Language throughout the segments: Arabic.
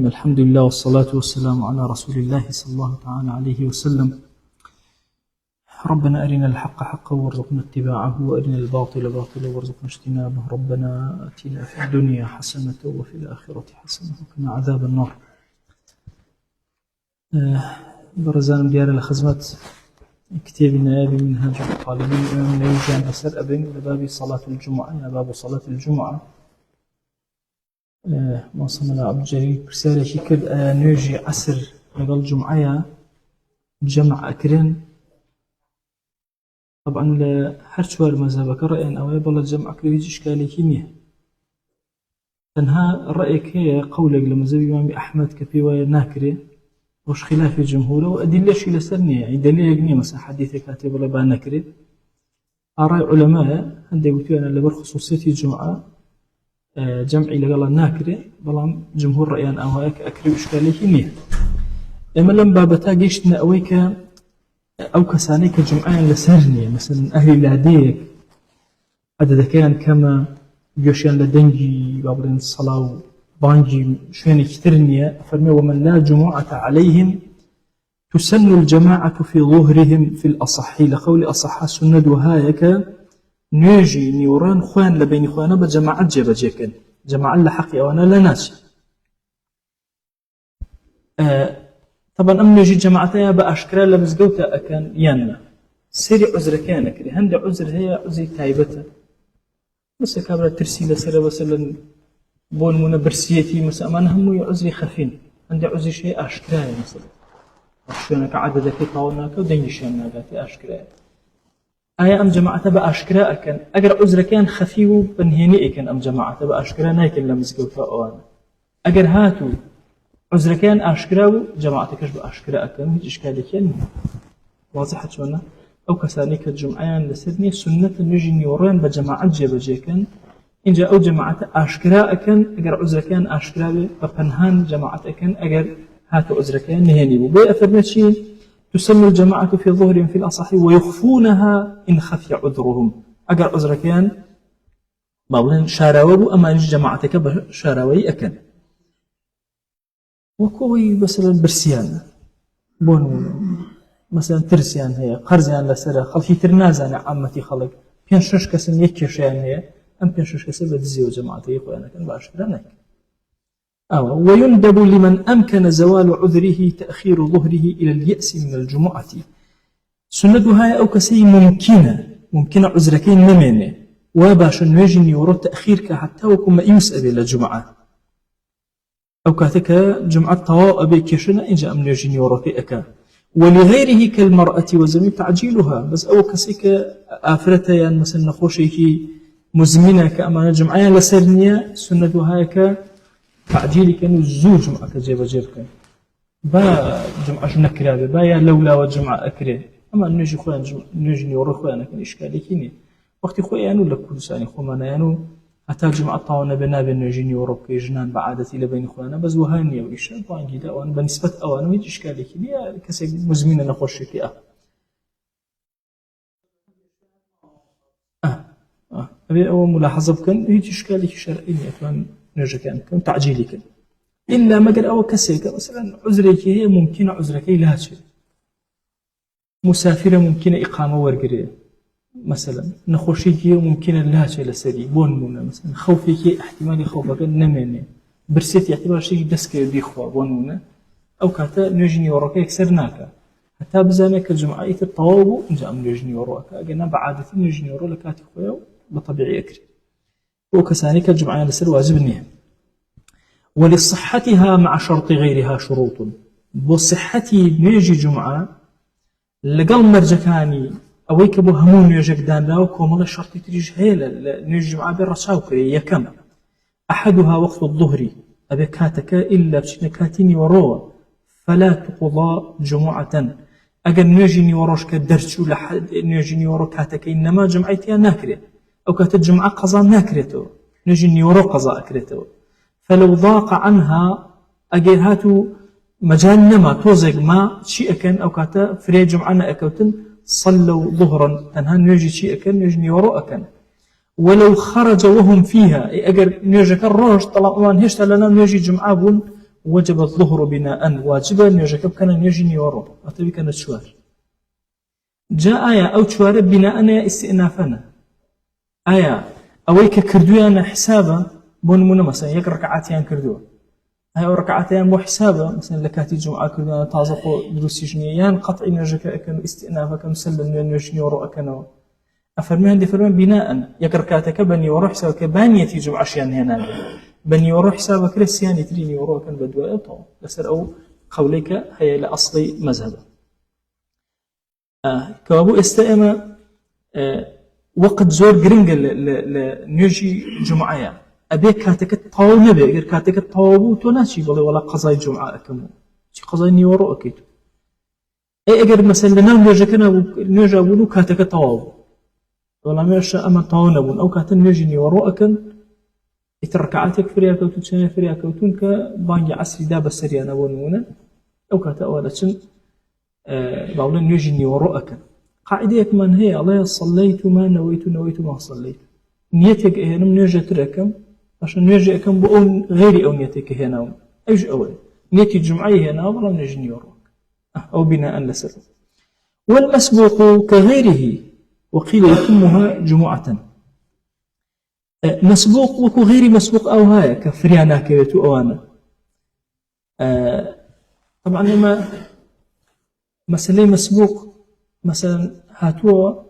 الرحيم. الحمد لله والصلاة والسلام على رسول الله صلى الله تعالى عليه وسلم. ربنا أرنا الحق حقا وارزقنا اتباعه، وأرنا الباطل باطلا وارزقنا اجتنابه. ربنا آتنا في الدنيا حسنة وفي الآخرة حسنة وقنا عذاب النار. برزان ديار لخزمت كتابنا بمنهاج الطالبين إمام النووي جامع أسر أبن لباب صلاة الجمعة. باب صلاة الجمعة موصلنا عبد الجليل برسالة شكل نوجي عصر لقل الجمعة جمع أكرن. طبعا لحرشوار مذهبك رأيان أو يبال الجمع أكرن يجي إشكالي كيمية تنها رأيك هي قولك لمذهب إمام أحمد كبيوة ناكرة وش خلاف الجمهور وأدلة شي لسرنية يعني دليل يقني مثلا حديث كاتب ولا بانكرة. آراء علماء عندي قلت أنا اللي بالخصوصية الجمعة جمعي لقال ناكرة بلام جمهور رأيان أو هيك أكري إشكالي كيمية. إما لم بابتا جيشنا أويك أو كسانيك الجمعة لسرنية مثلا أهل لاديك عدد كان كما جوشيان لدنجي بابلين الصلاة بانجي شوين كترنية فرمي ومن لا جمعة عليهم تسن الجماعة في ظهرهم في الأصحي لقول أصحى سند وهايك نيجي نيوران خوان لبين خوانا بجماعة جيكن جماعة لحقي وانا لناس طبعا أم نيجي جماعتها بأشكرا لمزقوتا أكان يانا سيري عذر كانك هند عذر هي عذر تايبتا بس كابرا ترسيلة سيرا مثلا بون من برسيتي مثلا ما نهمو عذر خفين عندي عذر شيء أشكرا مثلا شلونك عددك طاوناك ودنجشان ناقاتي أشكرا آية أم جماعة بأشكرا أكن أجر عذر كان خفيو بنهيني أكن أم جماعة بأشكرا نايكن لمزقوتا أوانا أجر هاتو عذر كان أشكرا جماعتكش بأشكرا أكن هيج إشكالي كان واضحة شونا أو كسانيك الجمعيان لسدني سنة نجي نيورين بجماعة جيكن إن جاء أو جماعة أشكرا أكن أجر عذر كان أشكرا بفنهان جماعة أكن أجر هاتو عذر كان نهيني بي أفرمتشي تسمى الجماعة في ظهرهم في الأصح ويخفونها إن خفي عذرهم أجر عذر كان بابلين شاراوي أما نجي جماعتك بشاراوي أكن وكوي مثلا برسيان بون مثلا ترسيان هي قرزيان لسرا خلفي ترنازان عامتي خلق بين شش كسن يكشيان هي أم بين شش كسن بدزي وجماعتي أخوانا كان بأشكرانك ويندب لمن أمكن زوال عذره تأخير ظهره إلى اليأس من الجمعة سندها أو كسي ممكنة عذركين نمينة وباش نجي يورو تأخيرك حتى وكما يسأل إلى الجمعة أو كاتك جمعة طواء بكشنا إن جاء من يجي يورو تأكا ولغيره كالمرأة وزمي تعجيلها بس أو كسيك آفرتا يعني مثلا نخوشيكي مزمنة كأمان جمعة لسرنية سندها ك تعجيلي كانوا زوج جمعة جيبا جيركن با جمعة نكرة با يا لولا وجمعة أكره أما نجي خوان نجي نورو خوان كان إشكالي كيني وقت خوان ولا كل ساني خوان يعني حتى جمعة طاونا بنا بين نجي نورو كي جنان بعادتي لبين خوان بس وهاني وإيش طبعا جدا وأنا بنسبة أوان ويجي إشكالي كيني كسي مزمنة نخش كي أبي أول ملاحظة كان يجي إشكالي شرعي أتوان نرجع كان تعجيلي كان إلا ما قال أو كسيك مثلا عذرك هي ممكنة عذرك لا شيء مسافرة ممكنة إقامة ورقرية مثلا نخوشيك ممكنة لا شيء لسري بونمونا مثلا خوفك احتمال خوفك نمني برسيتي احتمال شيء دسك بيخوا بونمونا أو كاتا نجني وراك يكسرناك حتى بزانك الجمعة الطواب نجا من نجني وراك أجنا بعادتي نجني وراك كاتي خويا بطبيعي أكري وكسانيك الجمعة لسر واجب النية ولصحتها مع شرط غيرها شروط بصحتي نيجي جمعة لقل مرجكاني أويك بو همون يجك دان لاو كومال الشرط تريج هيلا نيجي جمعة بالرساوكري يكم أحدها وقت الظهر أبي كاتك إلا بشنا كاتيني وروا فلا تقضى جمعة أجل نيجيني وروش كدرشو لحد نيجيني ورو كاتك إنما جمعتها ناكرة أو كانت الجمعة قضاء ناكرته نجي نيورو قضاء أكرته فلو ضاق عنها أجيهاتو مجال نما توزق ما شيء كان أو كاتا فري جمعنا أكوتن صلوا ظهرا تنها نجي شيء كان نجي نيورو أكن ولو خرج وهم فيها أجر نجي كالروج طلعوان هشتا لنا نجي جمعة بون وجب الظهر بناء واجبا نيوجك بكنا نيوجي نيورو أتبي كانت شوار جاء آية أو شوار بناء استئنافنا آية أويك كردويانا حسابا بون مثلا يك ركعتين كردوا هاي ركعتين مو حسابا مثلا لكاتي جمعة كردوا تازقوا دروسي جنيان قطعي نيوجك أكن استئنافك مسلم نيوجي نيورو أكنوا أفرمان دي فرمان بناء يكركاتك بني وروح حسابك بانيتي جمعة شيان هنا بني وروح حسابك لسياني تريني وروح كان بدواء طو لسر أو قوليك هي لأصلي مذهب كوابو استئما وقت زور جرينج لنيجي جمعة أبيك كاتك طاو نبي غير كاتك طاو تناشي بلي ولا قضاء جمعة أكمل شي قضاء نيورو أكيد أي أجر مثلا نام نيجي أبولو كاتك طاو ولا ماشى أما طاونبون أو كاتن نجني وروأكن يتركعاتك فريا كوتون شنا فريا كوتون كبانج عصري داب السريان أبونونا أو كات أولا شن باولن نجني وروأكن قاعدة كمان هي الله صليت ما نويت ما صليت نيتك هنا من نجى تركم عشان نجى كم بقول غيري أو نيتك هنا أيش أول نيتي الجمعية هنا ولا نجني وروأك أو بناء لسر والمسبوق كغيره وقيل يتمها جمعة مسبوق وكو غير مسبوق أو هاي كفريانا كيتو أوانا طبعا لما مثلا مسبوق مثلا هاتوا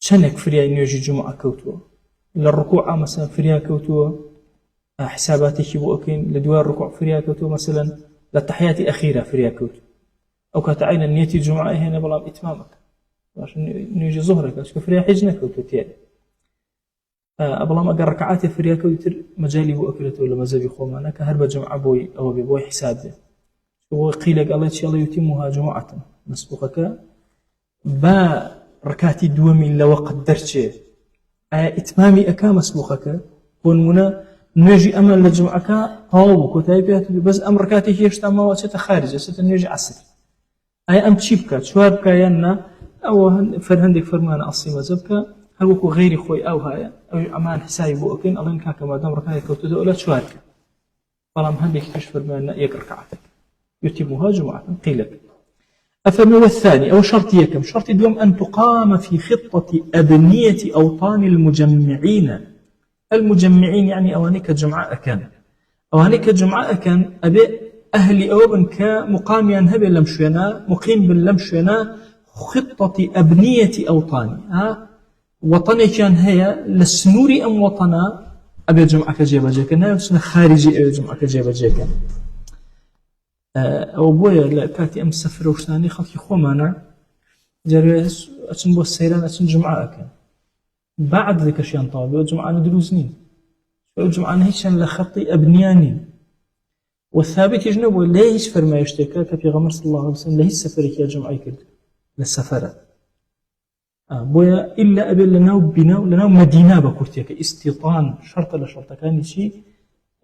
شنك فريا يجي جمعة كوتو للركوع مثلا فريا كوتو حساباتي بوكين لدوار الركوع فريا كوتو مثلا للتحيات الأخيرة فريا كوتو أو كتعين النية الجمعة هنا بلا إتمامك عشان نيجي ظهرك أشوف فريا حجنك وتوتيان أبلا ما قال ركعات فريا كوتر مجالي وأكلته ولا مزاجي خوما أنا كهرب جمع بوي أو ببوي حسابه وقيل قال إن شاء الله يتمها جمعة مسبوقك با ركعتي دومي لو قدرت إتمامي أكا مسبوقك ونمنا نيجي أمل لجمعك طاوك وتايبيات بس أمر ركعتي هي ما واسطة خارجة ستة نيجي عصر أي أم تشيبك شوارك ينا أو فرهندك فرمان أصي مذهبك هل وكو غيري خوي أو هاي أو أمان حسابي بوكين الله إنك كما دام ركعتك كوتو ولا شوارك فلام هندك كشف فرمان يقركعتك يتمها جمعة قيلك أفما الثاني أو شرط يكم شرط اليوم أن تقام في خطة أبنية أوطان المجمعين يعني أوانيك جمعاء كان أوانيك جمعاء كان أبي أهلي أوبن كمقام ينهب اللمشينا مقيم باللمشينا خطة أبنية أوطان وطني كان هي للسنوري أم وطنا أبي جمعك جيبا جيكا سنة خارجي أبي جمعك جيبا جيكا أو بويا كاتي أم سفر وشتاني خلقي خومانا جاري أتن بو السيران أتن جمعاء بعد ذلك شيئا طابي وجمعان دروزنين وجمعان هيشان لخطي أبنياني والثابت يجنب ليش فرما يشتكى كفي غمر صلى الله عليه وسلم ليش سفرك يا جمعي كده للسفرة بويا إلا أبي لناو بناو لناو مدينة بكورتيك استيطان شرط لشرط كان شيء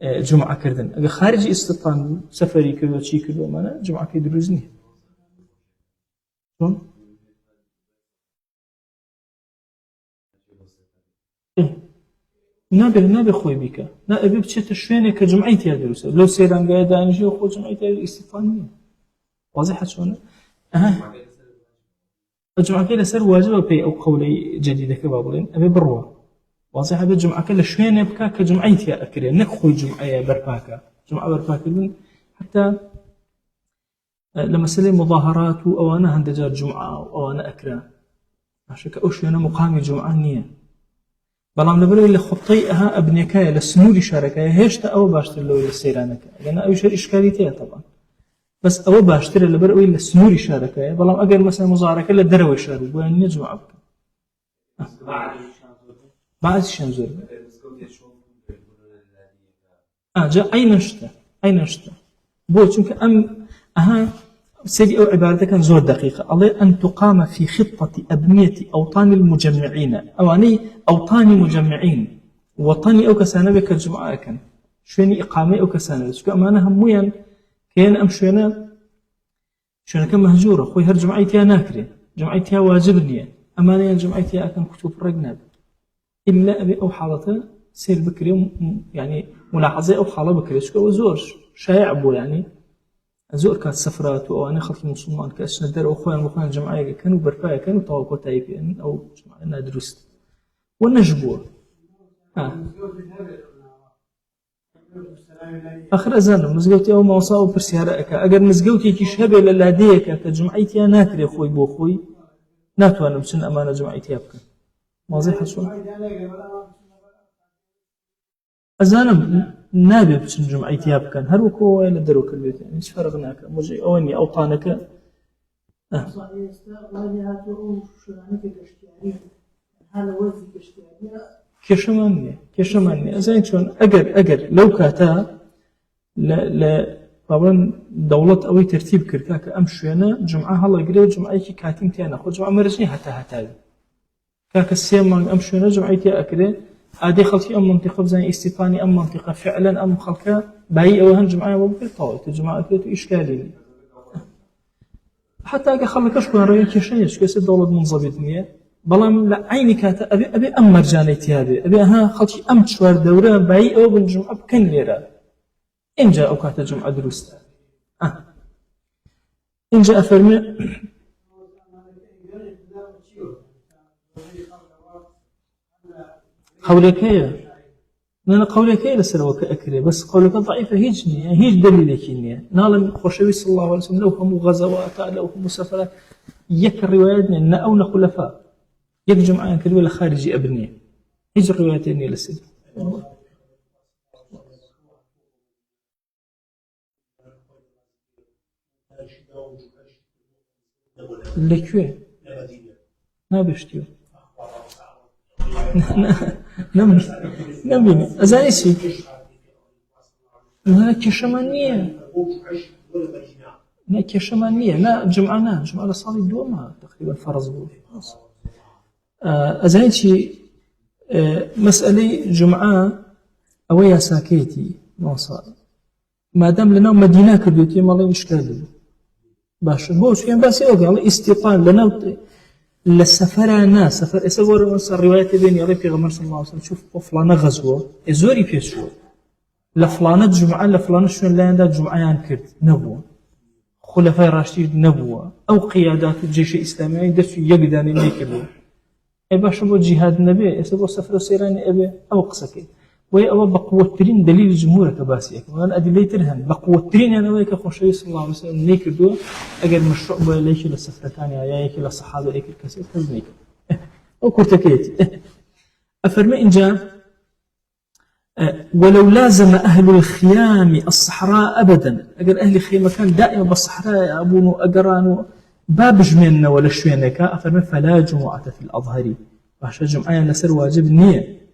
جمعة كردن أجا خارج استيطان سفري كده شيء كده معنا جمعة كده دروزني شون نابي خوي بك نابي بتشت شوينه كجمعيتي يا دروس لو سيران قاعد نجي خو جمعيتي استيطانيه واضحه شلون الجمعة كله سر واجب بي أو قولي جديدة كبابلين أبي بروا واضح أبي الجمعة كله شوينه بكا كجمعيتي أكره نخوي جمعة برباكا جمعة برباكا حتى لما سلم مظاهرات أو أنا هندجار جمعة أو أنا أكره عشان كأوش أنا مقامي جمعة نية بلام نبرو اللي خطيئها أبنيكايا لسنوري شاركايا هيشتا أو باشتر لو للسيرانك لأن أو شيء إشكاليتها طبعا بس أو باشتر اللي برو اللي سنوري شاركايا بلام أقل مثلا مظاهرة كلا دروي شارك وين نجمع بك بعد الشنزور جاء أين نشتا بو چونك أم سيدي أو عبادة كان زور دقيقة الله أن تقام في خطة أبنية أوطان المجمعين أواني أوطان مجمعين وطني أو كسانة بك الجمعة كان شويني إقامة أو كسانة شو أمانة همويا كان أم شوينا كان مهجورة خوي هر جمعيتها ناكرة جمعيتها واجبني أمانة جمعيتها كان كتب الرجناب إلا أبي أو حالته سير بكري يعني ملاحظة أو حالة بكري شو زورش شائع بو يعني زور كات سفرات وأنا خلق مسلمان كأس ندر أخوان جماعة كانوا برفاية كانوا طاوقوا تايبين أو جماعة درست ونجبوه آخر أذان مزجوتي أو ما وصاو برسيارك أجر مزجوتي كشبه للهديك كجمعيتي أنا كري خوي بو خوي ناتوانم سن أمانة جمعيتي أبكي واضح حسون أذانم نابي بسن جمعيتي أبكي هل وكو ولا دروك البيت يعني إيش فرقناك مجي أوني أوطانك كشمانية أزين شون أجر لو كاتا لا طبعا دولة أوي ترتيب كركاك أمشي أنا جمعة هلا قريب جمعيتي كاتم تيانا خو جمعة مرجني حتى كاك السيما أمشي أنا جمعيتي أكره عادي خلتي أم منطقة بزين استيطاني أم منطقة فعلا أم خلكا باي أوهن جمعة وبكر طاوي الجمعة كده إشكالي حتى أجي خلكش كون رأيك شيء كيس الدولة منضبطة بلام لا عيني كاتا أبي أم مرجانيتي أبي ها خلتي أم تشوار دورة باي أو بالجمعة بكن ليرة إن جاء أوقات الجمعة دروس إن جاء فرمي قولك هي أنا قولك هي لسه كأكله بس قولك ضعيفة هيجني هيج دليلك إني نال خوشوي صلى الله عليه وسلم لو هم غزوات لو هم سفرات يك الروايات إن أو خلفاء يك جمعة كلوا خارجي أبنية هيج الروايات إني لسه لكوي نابشتيو نمني أزايسي لا كشمانية لا كشمانية لا جمعنا صار دوما تقريبا فرض بو أزايسي مسألة جمعة أويا ساكيتي نوصل ما دام لنا مدينة كبيرة ما له إشكال باش بوش يعني بس يوقع استيطان لنا للسفر سفر اسور الروايات بين يلي في غمر صلى الله عليه وسلم شوف فلانة غزوة زوري بيشو لفلانة جمعة لفلانة شون لا عندها جمعة ينكرت نبوة خلفاء راشدين نبوة أو قيادات الجيش الإسلامي دسوا يقدان يكبوا أي باش بو جهاد النبي اسور سفر سيران أبي أو قصكي وهي أو بقوة ترين دليل الجمهور كباسيك وأنا أدلة ترهن بقوة ترين أنا وياك خوشي صلى الله عليه وسلم نيكدو أجر مشروع بليش للسفر ثانية ياك للصحابة ياك الكثير تزنيك أو كرتكيت أفرمي إن جاء ولو لازم أهل الخيام الصحراء أبدا أجر أهل الخيمة كان دائما بالصحراء يا أبونو أجرانو باب جمينا ولا شوينك أفرمي فلا جمعة في الأظهر وعشان جمعة نسر واجب نية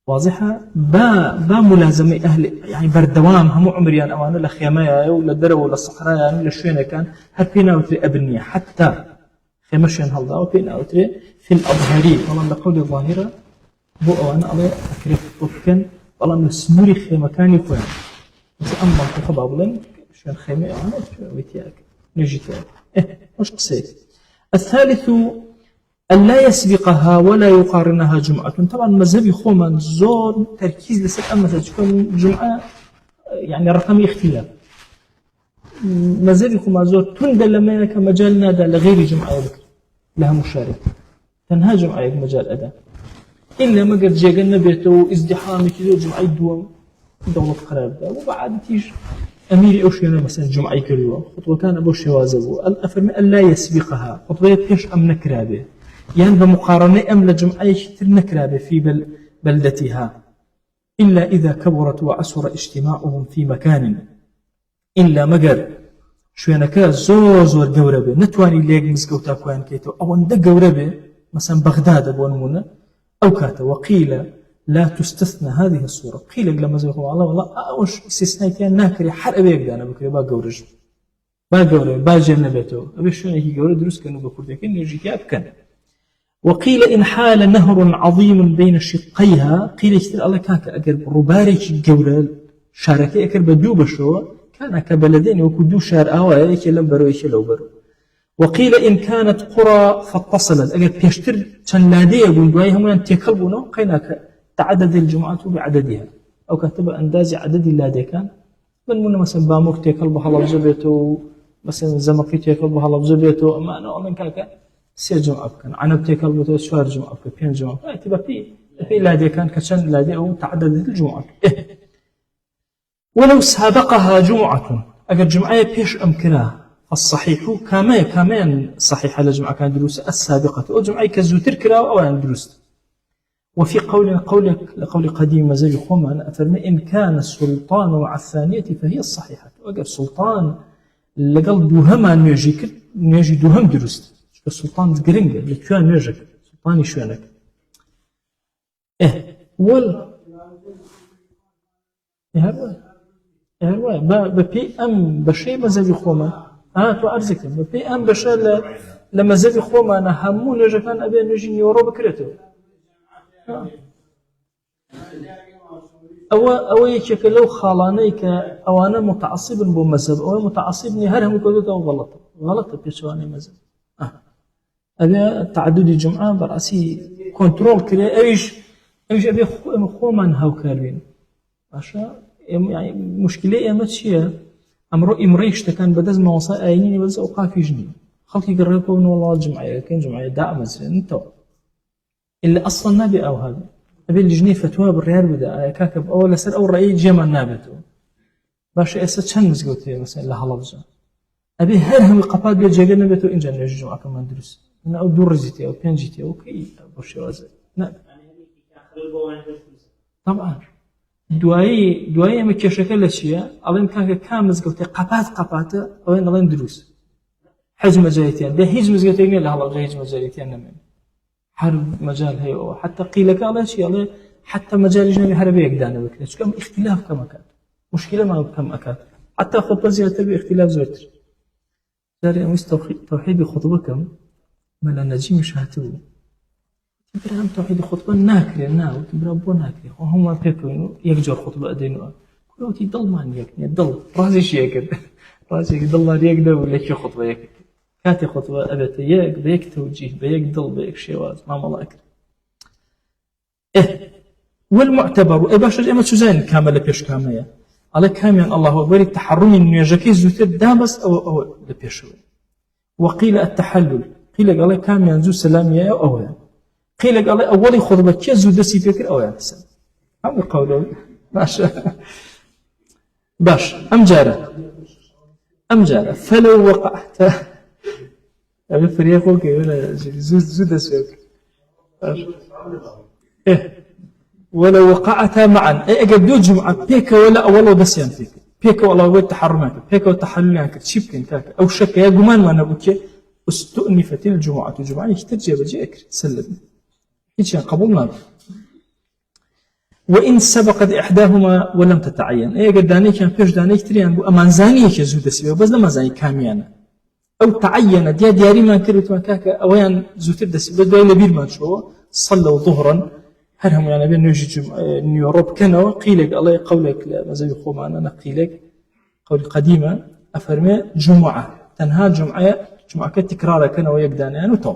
واضحة با ملازمة أهل يعني بردوام هم عمريان أوانو لخيمايا ولا درو ولا الصحراء يعني لشوينة كان هبينا وتري أبنية حتى خيمشين هالدا وبينا وتري في الأظهري والله بقول الظاهرة بو أوانا الله أكرف وكان والله مسموري خيمة كان يكون بس أما منطقة بابلن شوين خيمة أوانا ويتياك نجيتياك مش قصيت الثالث أن لا يسبقها ولا يقارنها جمعة طبعا مذهبي خوما زور تركيز لسك أما تكون جمعة يعني رقم اختلاف مذهبي خوما زور تندل لما ينك مجال نادى لغير جمعة بكر لها مشارك تنها جمعة مجال أداء إلا ما قد جاءنا بيته ازدحام كذا جمعة دوام دولة قرار ده وبعد تيج أميري أوشينا مثلا جمعة كريوة خطوة كان أبو شوازه الأفرم أن لا يسبقها خطوة بيش أم نكرابه يعني بمقارنة أم لجمعة نكرابه في بلدتها إلا إذا كبرت وعسر اجتماعهم في مكان إلا مقر شوينكا زور قوربه نتواني ليق مزقوتا كوان كيتو أو أن قوربه مثلا بغداد بونمونا أو كاتا وقيل لا تستثنى هذه الصورة قيل لما زوجوا الله والله أوش استثنائيتين ناكري حرق بيك دانا بكري با قورج با قورب با جنبته أبي شو هيك قورب دروس كانوا بكردكين يجي كاب كان وقيل إن حال نهر عظيم بين شقيها قيل يشتري الله كاكا أقرب ربارك قورب شاركي أقرب دوب شو كان كبلدين وكدو شار آوا يك لم برو يك لو برو وقيل إن كانت قرى فاتصلت أقرب بيشتر تناديه بندواي هم أن تكلبونه قيناك تعدد الجمعات بعددها أو كتب أنداز عدد اللادي كان من مثلا باموك تيكل بحلا بزبيته مثلا زمقي تيكل بحلا بزبيته أما أنا أؤمن كاكا سير جمعة كان عنب تيكل بتو شوار جمعة بين جمعة تبقى في لادي كان كشان لادي أو تعددت الجمعة ولو سابقها جمعة أجر جمعة بيش أمكنها الصحيح كمان صحيحة لجمعة كان دروس السابقة أو جمعة كزوتر كرا أو عن دروس وفي قول قديم مزاج خوما أفرمي إن كان السلطان مع الثانية فهي الصحيحة وأجر سلطان لقل دوهما نيجي دوهم دروس السلطان قرنجة لكيان نيجك سلطان يشوانك ببي أم بشي مزاج خوما تو أرزك ببي أم بشي لما زاج خوما أنا همو نيجي كان أبي نيجي نيورو بكريتو أو يشك لو خالانيك أو أنا متعصب بمذهب أو متعصبني هرهم كذا غلط بيشواني مذهب أبي تعدد الجمعة برأسي كنترول كده إيش أبي خوما هاو كاربين عشان يعني مشكلة أمتشية إمريش تكان بدز ما وصل أيني بس أوقاف يجني خلقي قرروا إنه والله الجمعة كان جمعة دائما أنتوا إلا أصلا نبي أو هذا أبي الجنيه فتوى بالريال بدا كاكب أول سر أول رأي جمع نابته باش أسد شن مسقوتي مثلا لها لفظة أبي هرهم القفاد بيجي نبته إن جن يجمع كمان درس أنا أو دور زيتي أو بينجيتي أو كي برشي وازي نعم طبعا دواي ما كشكل الشيء أبين كان مسقوتي قفاته أو إن غين دروس حجم مجاليتين ده هيج مسقوتي لها لفظة هيج مجاليتين نمين حرب مجال هي حتى قيل كذا شيء حتى مجال الجنبي حربي يقدرنا بكرة كم اختلاف كم أكاد مشكلة ما كم أكاد حتى خطبة زيادة باختلاف زوجتر داري أمس توحيد خطبة كم ملا نجيم مش هاتوا تبرام توحيد خطبة ناكر تبرام بو ناكر وهم بيكونوا يجور خطبة أدينوا كلهم تضل ما نيجي ضل رازي شيء كده رازي ضل يقدر ولا شيء خطبة يك كاتي خطبة أبت بيك توجيه بيك ضل بيك شواز ما ملاك والمعتبر باش الإمام سوزان كامل بيش كامية على كاميا الله أكبر التحرم إنه يجاكي زوتر دامس أو لبيشوي وقيل التحلل قيل قال كاميا زو سلامية أو يعني قيل قال أولي خطبة كي زو دسي فكر أو يعني سلام هم قولوا باش أمجارة فلو وقعت أبي فريقه كيولا زود سوق ولو وقعتا معا أجدوا جمعة بيك ولا أول دسيان بيك ولا وين تحرمك بيك وتحللك تشيبكن كاك أو شك يا جمان ما نبوك استؤنفت الجمعة يحتاج بجيك سلم هيك قبولنا وإن سبقت إحداهما ولم تتعين قداني كان فيش داني كتريان بو أمان زاني كزود سوق بس لما زاني كاميانا أو تعين دياري ما كرت مكاكا أويان زوتر دس بدأ لبير ما شو صلوا ظهرا هرهم يعني بين نيجي نيوروب كانوا قيلك الله قولك لا ما زي خوما أنا قيلك قول قديمة أفرمي جمعة تنها جمعة كتكرار كانوا يقدان يعني وتو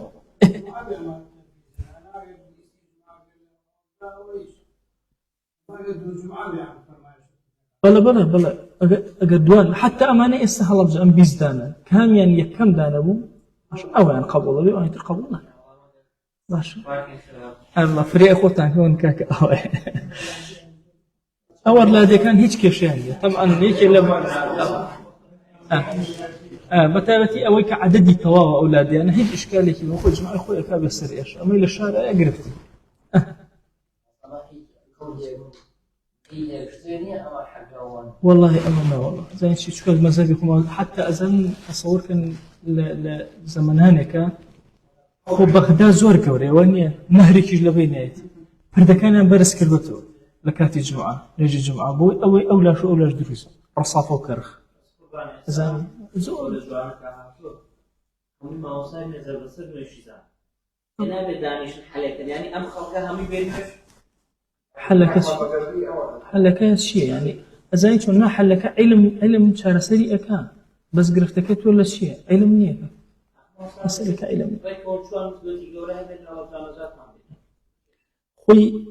بلا أقدوان حتى أمانة استهلا بجأن بيزدانا كام يعني يكم دانا بو أو يعني قبول بي وأنت قبولنا باش أما فريق أخوتان كون كاك أول لا دي كان هيك كيشانية طبعا هيك لما بتابتي أويك عددي تواوا أولادي أنا هيك إشكالي كي بقول جماعة أخوي كاب يصير إيش أمي للشارع أقرفتي والله أمنا والله زين شيء شكل مزاجكم حتى أزن أصور كان لزمانك خو بغداد زور كوري واني نهري كيج لبينيت فرد كان برس كربتو لكاتي جمعة نجي جمعة بوي أو لا شو أولاش دروس رصافو كرخ زين زور ما وصلنا نزل بصير ويشيزا أنا بدانيش الحلقة يعني أم خلقها هم يبينش حلقة شيء يعني أزاي شو حلقة علم شار سريع كان بس قرفتك ولا شيء علم نية مسألة علم خوي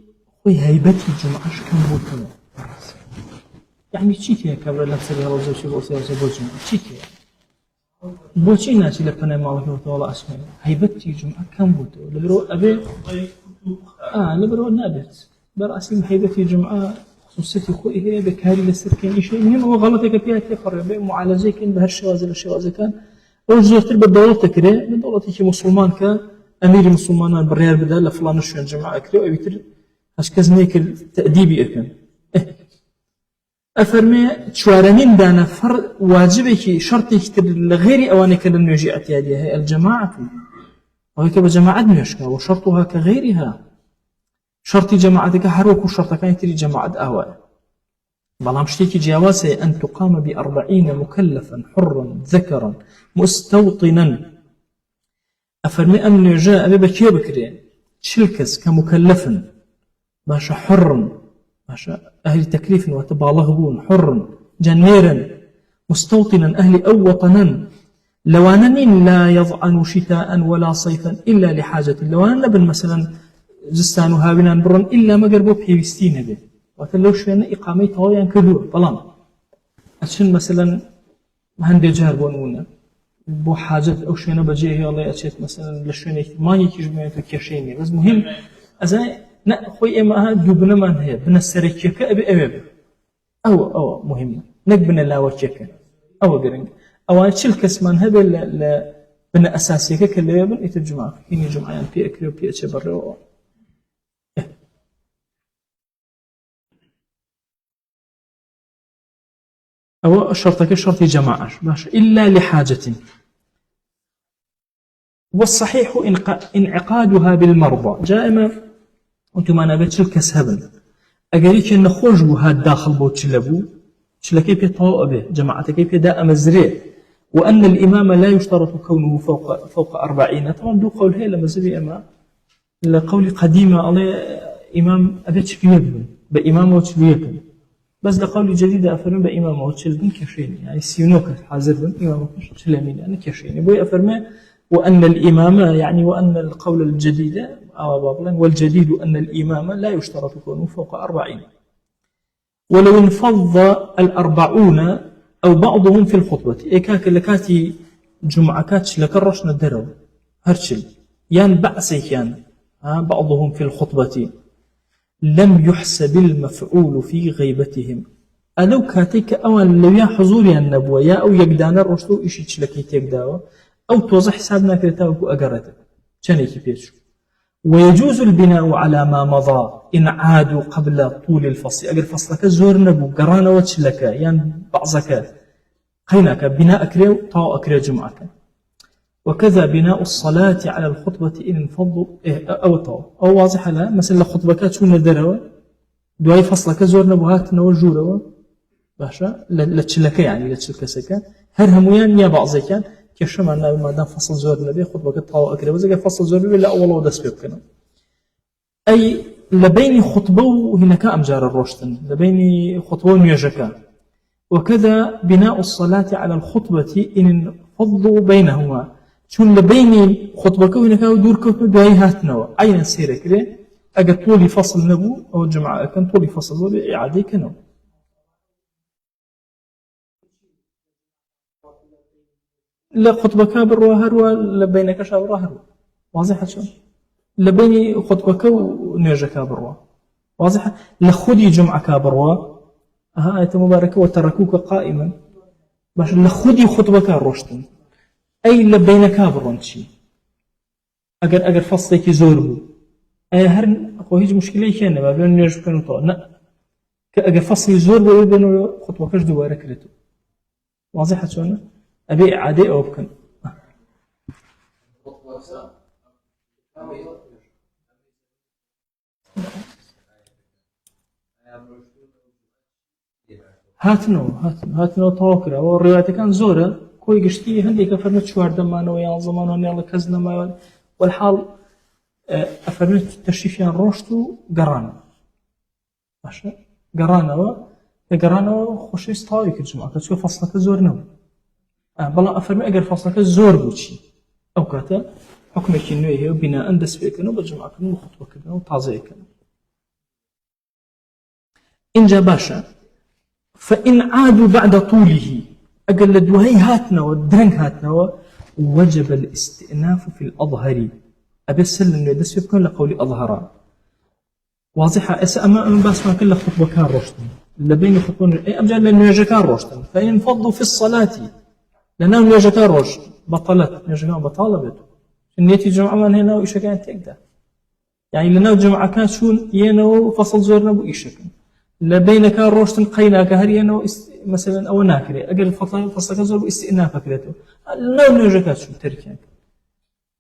هيبتي الجمعة كم بوتنا يعني چیتیە کابرا لەم سەری هەڵەبجە بۆ سێوەسە بۆ جمعە چیتیە بۆچی ناچی لە پەنای ماڵەکەوتەوەڵە ئەسمێنێ هەیبەتی جمعە کەم بووتەوە لەبەرەوە ئەبێ لەبەرەوە نابێت بەڕاستی هەیبەتی جمعە خصوصیەتی خۆی هەیە بەکاری لەسەرکردنی شەی مهم ئەوە غەڵەتێکە پێیان تێپەڕێ بێ معالەجەیەکەین بە هەر شێوازە لە شێوازەکان ئەو زۆرتر بە دەوڵەت دەکرێ لە دەوڵەتێکی موسڵمان کە ئەمیری موسڵمانان بڕیار بدا لە فڵانە شوێن جمعە ئەکرێ و ئەویتر هەچ کەس نەیکرد تەئدیبی ئەکەن ئەفەرمێ چوارەمین دانە واجبێکی شەرتێکی تر لە غێری ئەوانەی کە لە نوێژی ئەتیادیە هەیە الجەماعەت ئەوەی کە بە جەماعەت نوێژکا وشەرطها كغيرها شرطی جەماعەتەکە هەر وەکو شەرطەکانی تری جەماعەت ئاوایە بەڵام شتێکی جیاواز هەیە أن تقام ب40 مكلفا حرا ذكرا مستوطنا ئەفەرمێ ئەم نوێژە ئەبێ بە کێ بکرێ 40 کەس کە مکلفن باشە حرن باشا أهل تكليف وتبالغ بون حر جنيرا مستوطنا أهل أو وطنا لوانن لا يضعن شتاء ولا صيفا إلا لحاجة لوانن بن مثلا زستان هابنا برا إلا ما قربوا بحيوستين به وتلو شوينا إقامي طويا كدور بلان أتشن مثلا هندي جار بونونا بو حاجة أو شوينا بجيه الله أتشت مثلا لشوينا ما يكيجمعين في كشيني بس مهم أزاي نا خوي إما دوبنا من هي بنا السركيك أبي أو مهمة نقبنا لا وجهك أو قرنج أو أشيل كسمان هذا لا بنا أساسيك كله يبن يتجمع هني جمعان في أكل وفي أشبر أو شرطك شرط جماعة ماشي إلا لحاجة والصحيح انعقادها بالمرضى جائما وانتم أنا بتشل كسبن أجريك إن خوش بهاد داخل بوتشلبو شلكي في طاء به جماعتك كيف داء مزريع وأن الإمام لا يشترط كونه فوق 40 طبعا دو قول هي لما زبي أما لقول قديمة على إمام أبيتش بيبن بإمام وتشبيبن بس لقول جديد أفرم بإمام وتشلبن كشين يعني سينوك حاضر بن إمام وتشلمين يعني كشين يبوي أفرمه وأن الإمام يعني وأن القول الجديد والجديد أن الإمام لا يشترط كونه فوق 40 ولو انفض 40 أو بعضهم في الخطبة إيكاك لكاتي جمعكاتش لكرشنا الدرو هرشل يان بأسي كان بعضهم في الخطبة لم يحسب المفعول في غيبتهم ألو كاتيك أولا لو يا حضوري النبوة يا أو يقدان الرشدو إيشيش لكي تيقداوا أو توضح حسابنا كرتاوكو أقرتك شانيكي بيشو ويجوز البناء على ما مضى إن عادوا قبل طول الفصل أجر فصلك زور نبو قرانا وتشلك يعني بعضك قينك بناء أكريو طاو أكريو جمعك وكذا بناء الصلاة على الخطبة إن انفضوا أو طاو أو واضح لا مثلا خطبك شو ندروا دواي فصلك زور نبو هات نوجوروا باشا لتشلك يعني لتشلك سكان هرهمويان يا بعضك كشمعنا ما دام فصل زور نبي خطبك طاو أكريو وزي فصل زور نبي لا أول ودس بيبكنا أي لبين خطبة وهناك أمجار الرشتن لبين خطبة ونيجكا وكذا بناء الصلاة على الخطبة إن فضلوا بينهما شون لبين خطبك وهناك ودورك ودواي هاتنوا عينا سيرك ليه أجد طولي فصل نبو أو الجماعة كان طولي فصل وبإعادة كانوا لا خطبك بالروهر ولبينك شاورهر واضح شون لبيني خطبك ونيجك بروا واضح لخدي جمعك بروا آية مباركة وتركوك قائما باش لخدي خطبك الرشتن أي لبينك برونشي أجر فصلك زوربو أي هر هيج مشكلة كأنه ما بين نيجك نطاع لا أجر فصل زوربو يبين خطبكش دوباره كريتو واضح شلون أبي إعادة أو بكن هاتنو توكر أو الرواية كان زورة كوي قشتي هندي كفرنت شوار دمان ويا زمان ونيلا كزنا ما والحال أفرنت تشريفيان روشتو قرانا ماشي قرانا خوش يستويك الجماعة تشوف فصلك زور نو بلا أفرمي أجر فصلك زور بوشي أو كاتا حكمك إنه هي بناء أندس فيك إنه بالجماعة كنو وخطبة كنو وتعزية كنو إن جا باشا فإن عادوا بعد طوله أقل لدوهي هاتنا والدرنك هاتنا وجب الاستئناف في الأظهر أبي السلم يدس يبكون لقول أظهر واضحة أما من باس ما كل خطبة كان رشدا لبين خطبون أمجال لأنه يجكان رشدا فإن فضوا في الصلاة لأنه يجكان رشد بطلت يجكان بطالبته النيتي جمعة من هنا وإيش كان تقدر يعني لأنه جمعة كان شون ينو فصل زورنا وإيش كان لبين كان رشدا قينا كهرينا مثلا أو ناكري أقل فصل كان زور استئناف فكرته لأنه يجكان شو تركيان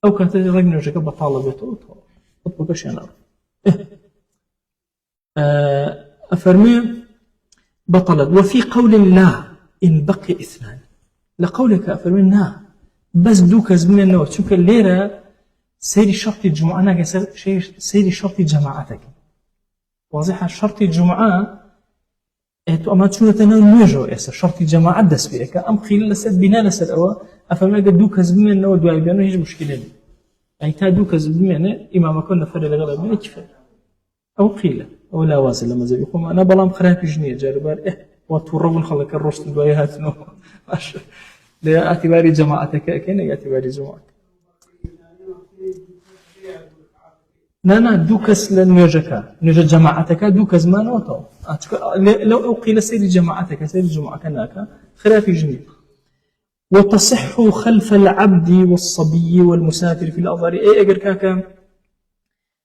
أو كانت رجل يجكان بطالبته خطبة كشيء أفرمي بطلت. وفي قول لا إن بقي إثنان لقولك أفرمي لا بس دوك زمن النوت شوف الليلة سيري شرط الجمعة أنا سيري شرط جماعتك واضحة شرط الجمعة أما تشوف تناول نيجو إيش شرط الجماعة دس بيك أم خيل لسد بنا لسد أو أفرمي قد دوك زمن النوت دواي بينه هيج مشكلة يعني تا دوك زمن إمام كنا فرد الغلب من كفاية أو قيلة أو لا وازل لما زي يقوم أنا بلام خراب جنيه جالبار وتورون خلك الرشد الدوايات نو لاعتبار جماعتك كين اعتبار جماعتك لا دوكس لنيوجكا نيوج جماعتك دوكس ما نوتو لو قيل سير جماعتك سير جماعتك هناك خراب جنيه وتصح خلف العبد والصبي والمسافر في الأظهر أي أجر كاكا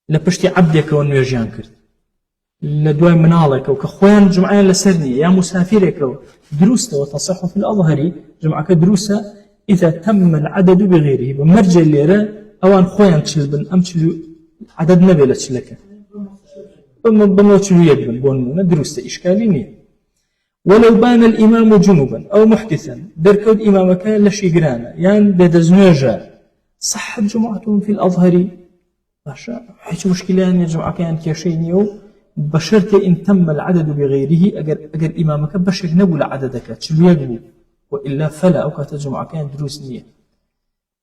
لبشتي عبدك ونيوجيان كرت لدواء منالك وكخوان جمعان لسرني يا مسافرك دروسته وتصح في الأظهر جمعك دروسة إذا تم العدد بغيره بمرجع الليرة أوان خوان تشلبن أم تشلو عدد نبي لتشلك بمو تشلو يجبن بون دروسة إشكاليني ولو بان الإمام جنوبا أو محدثا دركود إمامك لشي قرانا يعني بدزنوجا صحت جمعتهم في الأظهر باشا حيث مشكلة أن يجمع كان كيشينيو بشرت إن تم العدد بغيره أجر إمامك بشر نبول عددك تشليقو وإلا فلا أو كتجمع كان دروس نية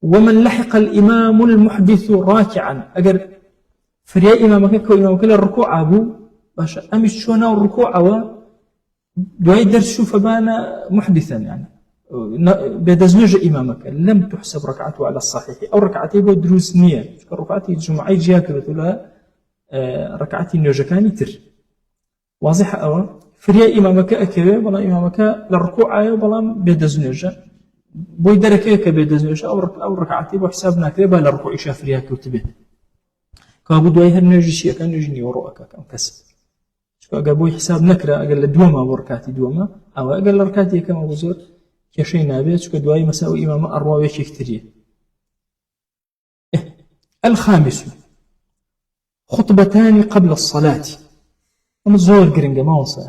ومن لحق الإمام المحدث راكعا أجر فريا إمامك كإمامك للركوع أبو باشا أمش شونا الركوع أو دعي درس شوف بانا محدثا يعني بدزنوج إمامك لم تحسب ركعته على الصحيح أو ركعتي بدروس نية ركعتي الجمعة جاك بتقولها ركعتي نيوجكاني تر واضحة أو فريا إمامك أكبر ولا إمامك للركوع أيوة ولا بدزنوج بوي دركك بدزنوج أو ركعتي بحسابنا كذا للركوع شافريا كتبه كابو دعي هالنيوج شيء كان يجني وراءك كم كسب أقابوي حساب نكرة أقل دوما وركعتي دوما أو أقل ركعتي كم وزور كشي نابيت شو كدواي مساوي إمام أرواوي كثيرية. الخامس خطبتان قبل الصلاة ومزور قرنجة ما وصل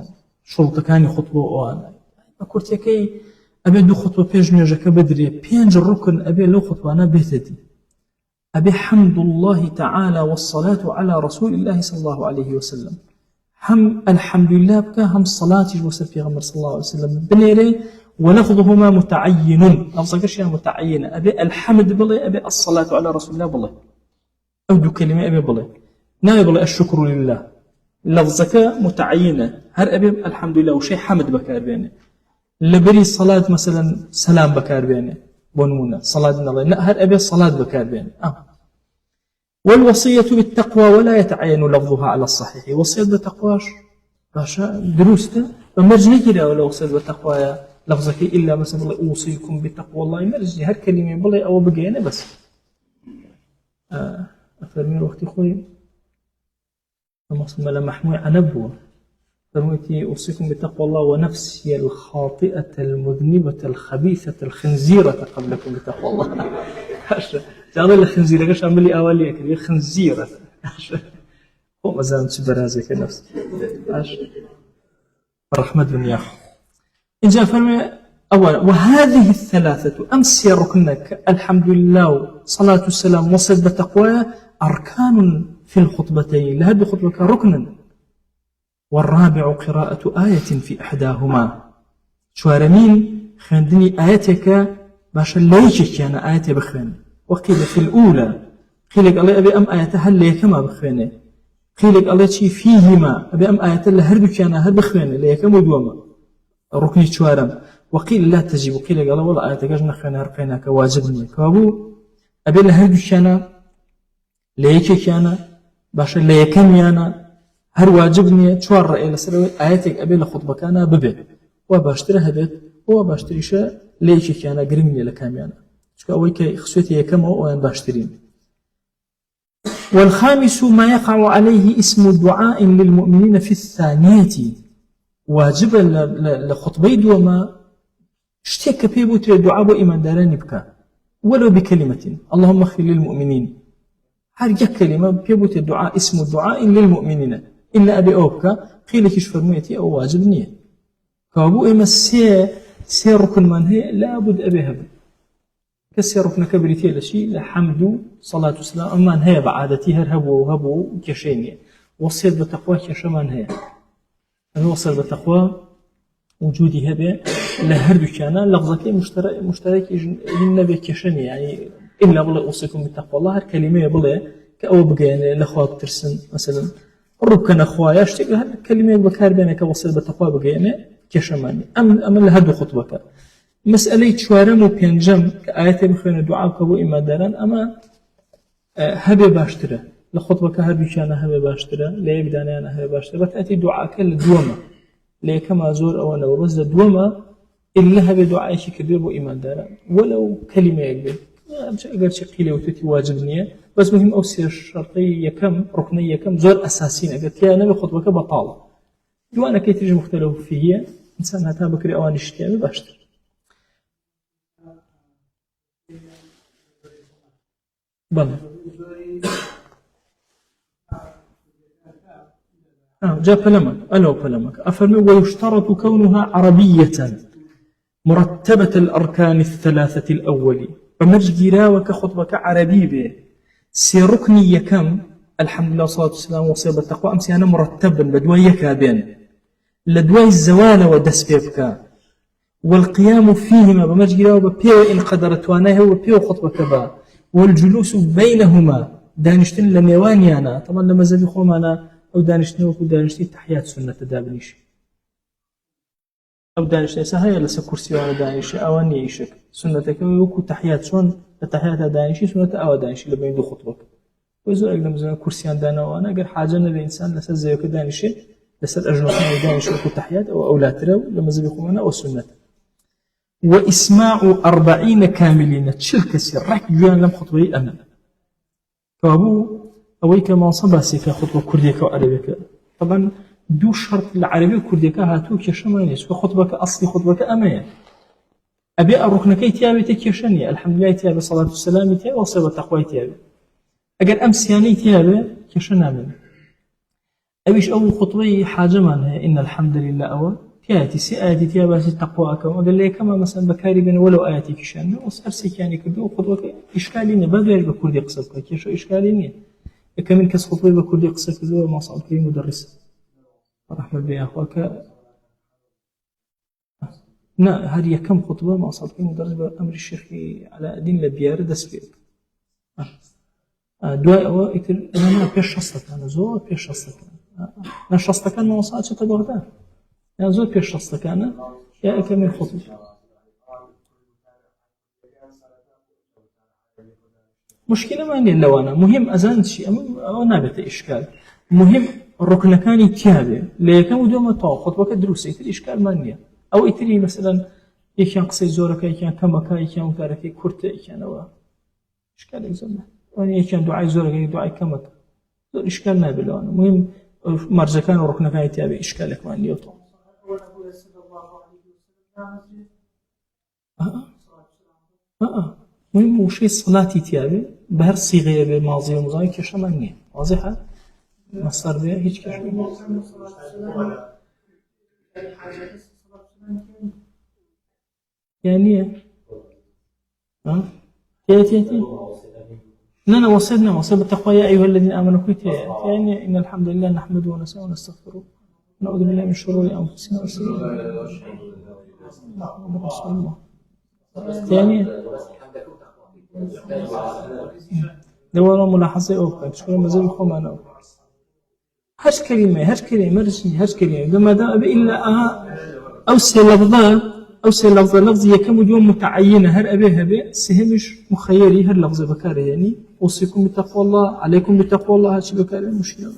شرطة كان خطبة وأنا أكورت يكي أبي دو خطبة بيج نيجا بدري بينج الركن أبي لو خطبة أنا بيتدي أبي حمد الله تعالى والصلاة على رسول الله صلى الله عليه وسلم هم الحمد لله بك هم الصلاة وسلم في غمر صلى الله عليه وسلم بنيري ولفظهما متعين لفظك أشياء متعينة أبي الحمد بالله أبي الصلاة على رسول الله بالله أو دو كلمة أبي بالله ناوي بالله الشكر لله لفظك متعينة هر أبي الحمد لله وشيء حمد بكار بينه لبري صلاة مثلا سلام بكار بينه بونمونا صلاة الله لا هر أبي الصلاة بكار بينه والوصية بالتقوى ولا يتعين لفظها على الصحيح وصية بالتقواش باشا دروسته فمرجني كده ولا وصية بالتقوى لفظك إلا مثلا الله أوصيكم بتقوى الله مرجني هر كلمة بالله أو بقينا بس أفرمي وقتي خوي فمصمم محموي عنبوه فرميتي أوصيكم بتقوى الله ونفسي الخاطئة المذنبة الخبيثة الخنزيرة قبلكم بتقوى الله جعل الخنزيرة قش عمل لي أولي أكل خنزيرة هو مازال تشبر هذا كنفس رحمة دنيا إن جاء فرمي أولا وهذه الثلاثة أمس ركنك الحمد لله صلاة والسلام وصل بتقوى أركان في الخطبتين لهذه خطبك ركنا والرابع قراءة آية في إحداهما شوارمين خندني آياتك باش الليشك أنا آياتي بخواني وقيل في الأولى قيلك الله أبي أم آيات هل ليكما بخواني قيلك الله شي فيهما أبي أم آيات الله هربك أنا هرب بخواني ليكما دوما ركن شوارم وقيل لا تجب وقيل قال والله آياتك نخنا رقينا كواجبني كابو أبي لهذا كان ليك كان باش ليكم يانا هر واجبني شوار رأي لسروي آياتك أبي لخطبة كان ببي وباشتري هبت وباشتري شيء ليك كان قرمني لكام يانا شو أويك خصوتي يكم وأنا باشترين. والخامس ما يقع عليه اسم دعاء للمؤمنين في الثانية واجب لخطبي دوما اشتك بيبوت الدعاء وإيمان داران بكا ولو بكلمة اللهم اغفر للمؤمنين هرجع كلمة بيبوت الدعاء اسم الدعاء للمؤمنين إلا أبي أوبكا قيل كيش فرميتي أو واجب نية كابو إما سي ركن من هي لابد أبي هب كسي ركن كبريتي لشي لحمد صلاة والسلام أما هي بعادتي هبو كشينية وصيت بتقوى كشمان هي وصل بتقوى وجودي هبه لهر دكانا لفظك مشترك النبي كشني يعني إلا بالله أوصيكم بالتقوى الله هر كلمة بالله كأو بقى لأخوات ترسن مثلا ربكنا أخويا اشتغل هر كلمة بكار بينك وصل بتقوى بقى كشماني أم لهر خطبك مسألة شوارم وبينجم كآيات بخير الدعاء كبو إما داران أما هبه باشتره لخطبك هر دكانا هبه باشتره لا يبدأنا أنا هبه باشتره بتأتي دعاءك للدوامة ليكما زور أو أنا وبس دوما إلا هذا دعاء شيء كبير وإيمان دارا ولو كلمة يقبل أقدر شيء قيل وتتي واجبني بس مهم أوسير شرطي كم ركنية كم زور أساسين أقدر يا نبي خطبك بطالة دوانا كي تيجي مختلف فيه إنسان هتا بكري أوان يشتيا بباشتر بلى جاء فلمك ألو فلمك أفرمي ويشترط كونها عربية مرتبة الأركان الثلاثة الأول فمجدرا وكخطبك عربي به سي ركني يكم الحمد لله والصلاة والسلام وصيب التقوى أمسي أنا مرتبا بدوي يكابين لدوي الزوال ودس بيبكا والقيام فيهما بمجدرا وببيو إن قدرت واناه وبيو خطبك با والجلوس بينهما دانشتن لنيواني أنا طبعا لما زبي خوم أنا أو دانشتني وكو دانشتني تحيات سنة دابنيش أو دانشتني سهيا لسا كرسي وانا دانشي أواني إيشك سنة وكو تحيات سون لتحيات دانشي سنة أو دانشي لبين دو خطبك وإذا أقدم زمان كرسيان دانا وانا أقر حاجة للإنسان لسا زيوك دانشي لسا الأجنوخان دانشي وكو تحيات أو أولاترو لما زبي خومنا أو سنة وإسماع 40 كاملين تشلك سرك جوان لم خطبي أمن فأبو أويك ما صباسي كخطبة كردية وعربية طبعا دو شرط العربية وكردية هاتو كشمانية خطبك أصلي خطبك أمية أبي أركنكي تيابي تكيشني الحمد لله تيابي صلاة والسلام تيابي وصيبة تقوى تيابي أجر أمسياني تيابي كشنا من أبيش أول خطبة حاجة منها إن الحمد لله أول تياتي سيئاتي تيابي تقوى أكم وقال لي كما مثلا بكاري بين ولو آياتي كشنا وصرسي كاني كردو خطبك إشكاليني بغير بكردي قصبك كيشو إشكاليني كمن كس خطبة بكردي قصة كذا ما صار كريم مدرس رحمة الله أخوك نا هذه كم خطبة ما صار كريم مدرس بأمر الشيخ على دين لبيار دسبيك دواء أو يكتر أنا بيش شصتك أنا زور بيش شصتك أنا شصتك أنا ما وصلت شو تقول أنا زور بيش شصتك أنا يا كمل خطبة مشكلة ما عندي لو أنا مهم أذان شيء أو نابت إشكال مهم الركن كان يتيابه لكن دوما طاق خطبك دروسي يتري إشكال ما عندي أو يتري مثلا يكان قصي زورك يكان كمكا يكان متاركي كرتة يكان أو إشكال يزمه وأنا يكان دعاء زورك دعاء كمكا إشكال نابل لو أنا مهم مرجع كان الركن كان يتيابه إشكالك ما عندي طاق مهم وشي صلاتي تيابي بهر صيغه بالماضي والمضارع كشمانيه واضحه مصدر بها هيك كشمانيه يعني تي لا وصلنا بالتقوى يا ايها الذين امنوا كتير يعني ان الحمد لله نحمده ونستعينه ونستغفره ونعوذ بالله من شرور انفسنا وسيئات اعمالنا ثانيا دورنا ملاحظة أوكي شكرا مزاج خمانة هش كلمة رسمي هش كلمة بما دام إلا أو سي لفظ يكم اليوم متعينة هر أبيها بي سهمش مخيري هر لفظ بكاره يعني أوصيكم بتقوى الله عليكم بتقوى الله هاتش بكاره مشكلة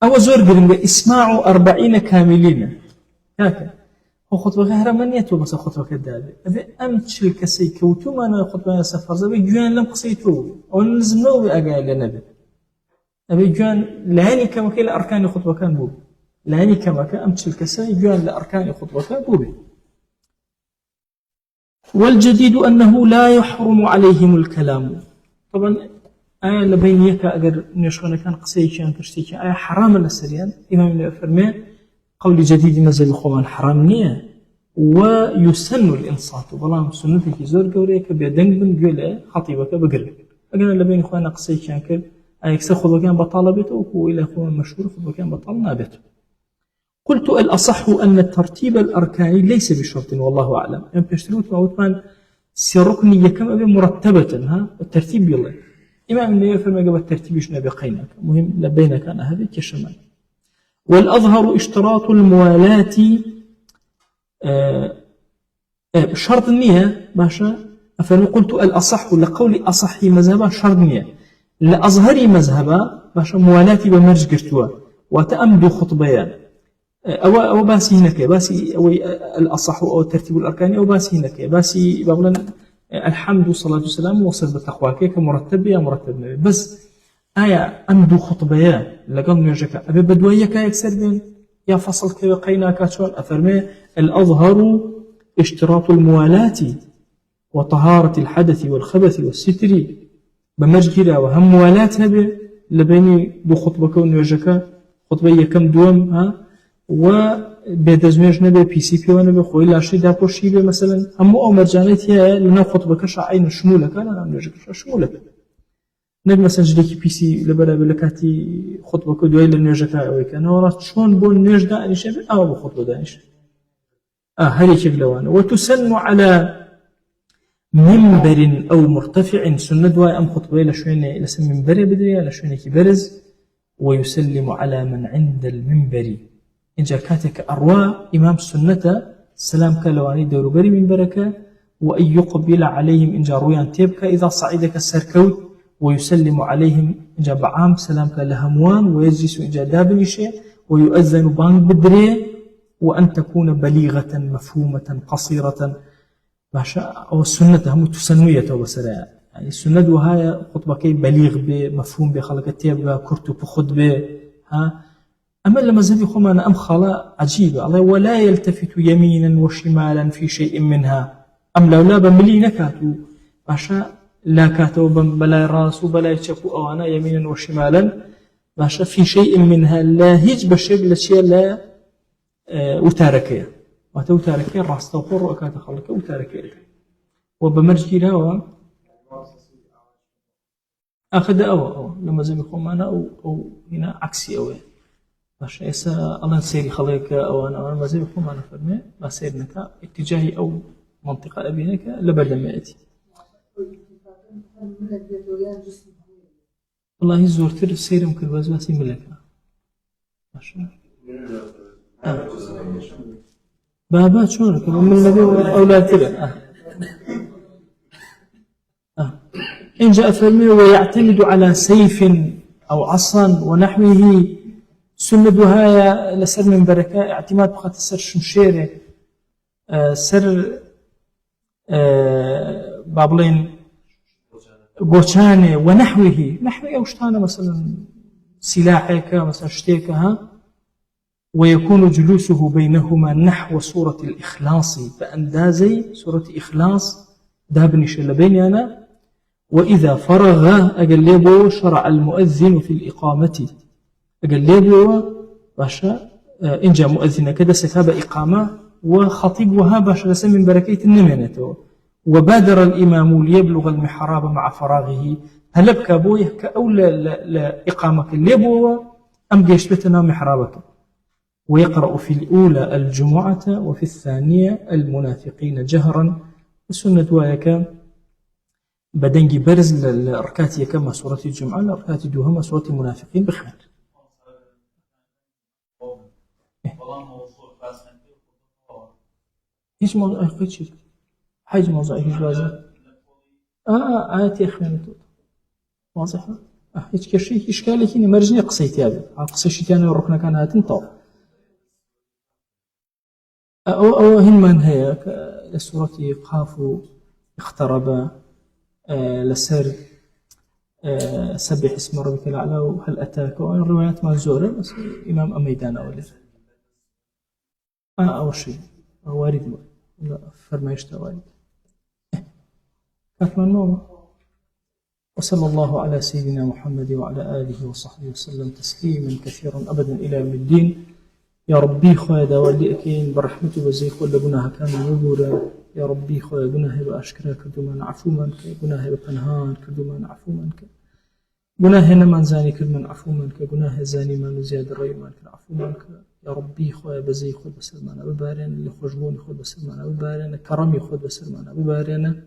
أو زور قرنبا اسمعوا 40 كاملين هكذا هو خطبة غير من يتو بس خطبة كدابة أبي أمتش الكسي كوتو ما أنا خطبة سفر زبي جوان لم قصيتو أو نلزمنو بأقال لنبي أبي جوان لهاني كما كي لأركان خطبة كان بوبي لهاني كما كان أمتش الكسي جوان لأركان خطبة كان بوبي والجديد أنه لا يحرم عليهم الكلام طبعا آية لبينيك أجر نشون كان قصي كان كرشتي آية حرام السريان إمام الفرمان قول جديد مزل خوان حرام نية ويسن الإنصات والله سنتك زور قوريك بيدنج بن قول خطيبك بقرب أجر لبين خوان قصي كان كر آية كسر خذ كان بطال بيته وإلى خوان مشهور خذ كان بطال نابته قلت الأصح أن الترتيب الأركاني ليس بشرط والله أعلم يعني بيشتروت موتمان سيركني كم أبي مرتبة ها الترتيب يلا إمام النبي فرما قبل الترتيب يشنا بقينك مهم لبينا كان هذا كشمال والأظهر اشتراط الموالاة شرط النية باشا فأنا قلت الأصح لقول أصحي مذهبا شرط النية لأظهري مذهبا باشا موالاتي بمرج قرتوا وتأمدوا خطبيان أو باسي هناك باسي أو الأصح أو ترتيب الأركان أو باسي هناك باسي بقولا الحمد والصلاة والسلام وصل بالتقوى كيك مرتب يا مرتب نبي بس آية أمدو خطبيان لقل نرجك أبي بدوية كايك سربين يا فصل كي قينا كاتشون أفرمي الأظهر اشتراط الموالاة وطهارة الحدث والخبث والستر بمجهرة وهم موالاة نبي لبيني دو خطبة كون نرجك خطبية كم دوم ها وبيدزميج نبي بي سي بي ونبي خوي لاشي دابوشي بي مثلا أو مرجانيت هي لنا خطبة كشع عين شمولة كان أنا نرجك شمولة نبي مثلا جديكي بي سي لبلا بلكاتي خطبة كدوي لنرجك أوي كان ورات شون بون نرجع أني شايف أو بخطبة دانش هذه شكلوان وتسن على منبر أو مرتفع سنة دواء أم خطبة لشويني لسن منبر بدري لشويني كبرز ويسلم على من عند المنبر إن جاكاتك أروى إمام السنة سلام كالواني دور بري من بركة وأن يقبل عليهم إن جارويان تبكى إذا صعدك السركوت ويسلم عليهم إن جاب عام سلام كالهموان ويجلس إن جاء دابن شيء ويؤذن بان بدري وأن تكون بليغة مفهومة قصيرة باشا أو السنة هم تسنوية وسرع يعني السنة وهي خطبة كي بليغ بمفهوم بخلق التيب كرتو بخطبة ها أما لما زبي خمانا أم خلا عجيبة الله ولا يلتفت يمينا وشمالا في شيء منها أم لو لا بملي نكاتو باشا لا كاتو بلا راس وبلا يشكو أوانا يمينا وشمالا باشا في شيء منها لا هيج بشيء لشيء لا وتاركيه وتاركيه راس توقر وكات خلق وتاركيه وبمرجي لا أخذ أو لما زبي خمانا أو هنا عكسي أوي باش إسا الله نسيري خليك أو أنا ما زي بكم أنا فرمي ما سيرنك اتجاهي أو منطقة أبينك لبدا ما يأتي والله زورتر سير ممكن واسي ملكا ماشي بابا شلون كمان من النبي أولاد ترى إن جاء فرمي ويعتمد على سيف أو عصا ونحوه سنة هاي لسر من بركة اعتماد بخات سر شمشيرة سر بابلين قوشانة ونحوه أوشتانا مثلا سلاحك مثلا شتيكها ويكون جلوسه بينهما نحو سورة الإخلاص فأندازي سورة إخلاص دابنش لبيني أنا وإذا فرغ أقلبه شرع المؤذن في الإقامة أقلبه باشا إن جاء مؤذن كذا سكاب إقامة وخطيبها باشا لسم من بركة النمينة وبادر الإمام ليبلغ المحراب مع فراغه هلبك أبوه كأولى لإقامك الليبوه أم جيشتنا محرابك ويقرأ في الأولى الجمعة وفي الثانية المنافقين جهرا السنة ويك بدنجي برز للأركات كما سورة الجمعة الأركات دوهما سورة المنافقين بخير هیچ موضوعی چی حج موضوعی هیچ واضح آيات يخوانتو واضحة هيك كشي إشكالي كيني مرجني قصيتي هذا قصة شيتاني الركنة كان هاتن طاو أو هن هي لسورة قاف اقترب لسر سبح اسم ربك الأعلى وهل أتاك الروايات منزورة بس إمام أميدان أولي أول شيء وارد لا فرمايشتا وارد كاتمان نوم وصلى الله على سيدنا محمد وعلى آله وصحبه وسلم تسليما كثيرا أبدا إلى يوم الدين يا ربي خويا داولي أكين برحمته بزيخ ولا جناها كان مبورا يا ربي خويا جناها بأشكرا كردومان عفو منك جناها بپنهان كردومان عفو منك جناها نمان زاني كردمان عفو منك جناها زاني من زياد الرأي منك عفو منك يا ربي خويا بزيخ خود بسلمانا ببارين اللي خجبوني خود بسلمانا ببارين كرمي خود بسلمانا ببارين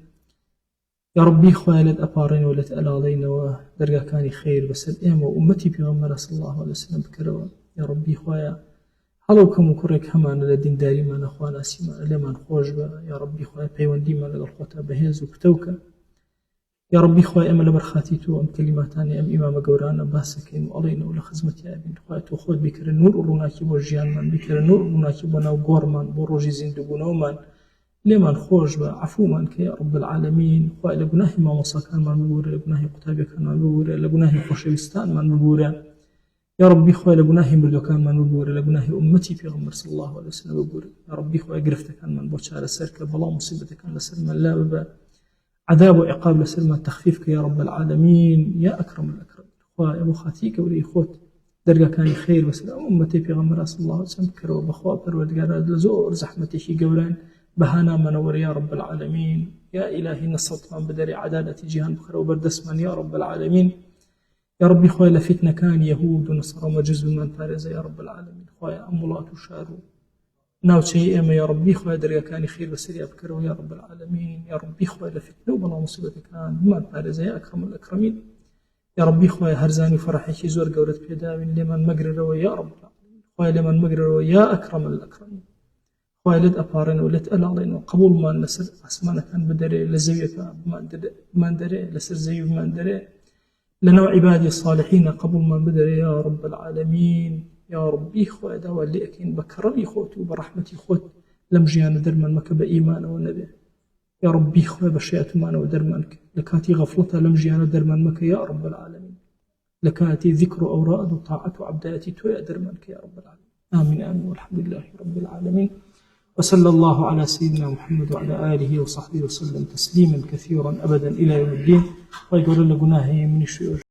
يا ربي خويا لد أبارين ولد ألالين ودرجة كاني خير بس إيما وأمتي بيغمر صلى الله عليه وسلم بكروا يا ربي خويا هلو كم كرك همان لدين داري ما نخوانا سيما لمن خوش با يا ربي خويا بيوندي ما لقى الخوتا بهز وكتوكا يا ربي خويا أما لبرخاتيتو أم كلماتاني أم إمام قورانا باسكين وعلينا ولا خزمتي أبين خويا تخوض بكر النور وروناكي بوجيان من بكر النور وروناكي بناو قورمان بروجي زندقونو من لمن خوش با عفو منك يا رب العالمين خويا لقناهي ما مصاكان من ببورا لقناهي قتابي كان من ببورا لقناهي خوشوستان من ببورا يا ربي خويا لقناهي مردوكان من ببورا لقناهي أمتي في غمر صلى الله عليه وسلم ببورا يا ربي خويا قرفتك من بوشار سرك بلا مصيبتك لسر من لا ببا عذاب وعقاب لسر من تخفيفك يا رب العالمين يا أكرم الأكرم خويا أبو خاتيك ولي خوت درجة كان خير بس أمتي في غمر صلى الله عليه وسلم كروا بخوا پروردگار لزور زحمتي شي قولان بهانا منور يا رب العالمين يا إلهي نصرت من بدري عدالة جهان بخير وبردسمان يا رب العالمين يا ربي خويا لفتنا كان يهود ونصارى ومجز من فارس يا رب العالمين خويا أمولات وشارو ناو شيء أما يا ربي خويا دريا كان خير بسري أبكره يا رب العالمين يا ربي خويا لفتنا وبلا مصيبة كان من فارس يا أكرم الأكرمين يا ربي خويا هرزاني فرحي زور قولت بيداوين لمن مقرر يا رب العالمين خويا لمن مقرر يا أكرم الأكرمين خويا لد أبارين ولد ألالين وقبول ما نسر أسمانا كان بدري لزيك ما دري لسر زي ما دري لنا عبادي الصالحين قبل ما بدر يا رب العالمين يا ربي خويا داوى اللي أكين بكرمي خوت وبرحمتي خوت لمجيان درمان مك بإيمان والنبي يا ربي خويا بشيئة مانا ودرمانك لكاتي غفلتها لمجيان درمان مك يا رب العالمين لكاتي ذكر أوراد وطاعة عبداتي تويا درمانك يا رب العالمين آمين آمين والحمد لله رب العالمين وصلى الله على سيدنا محمد وعلى آله وصحبه وسلم تسليما كثيرا أبدا إلى يوم الدين ويقول لنا قناه من الشيوخ